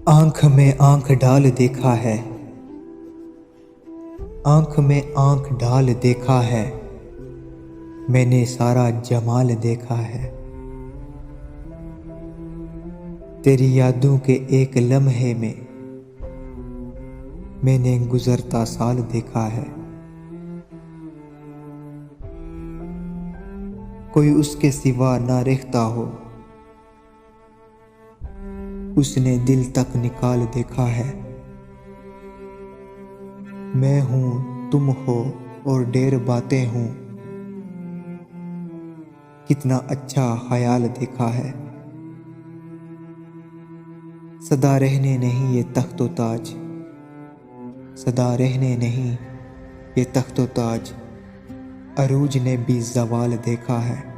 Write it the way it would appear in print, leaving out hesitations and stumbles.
आंख में आंख डाल देखा है, आंख में आंख डाल देखा है, मैंने सारा जमाल देखा है। तेरी यादों के एक लम्हे में मैंने गुजरता साल देखा है। कोई उसके सिवा ना रहता हो, उसने दिल तक निकाल देखा है। मैं हूँ, तुम हो और ढेर बातें हूँ, कितना अच्छा ख्याल देखा है। सदा रहने नहीं ये तख्तो ताज, सदा रहने नहीं ये तख्तो ताज, अरूज ने भी ज़वाल देखा है।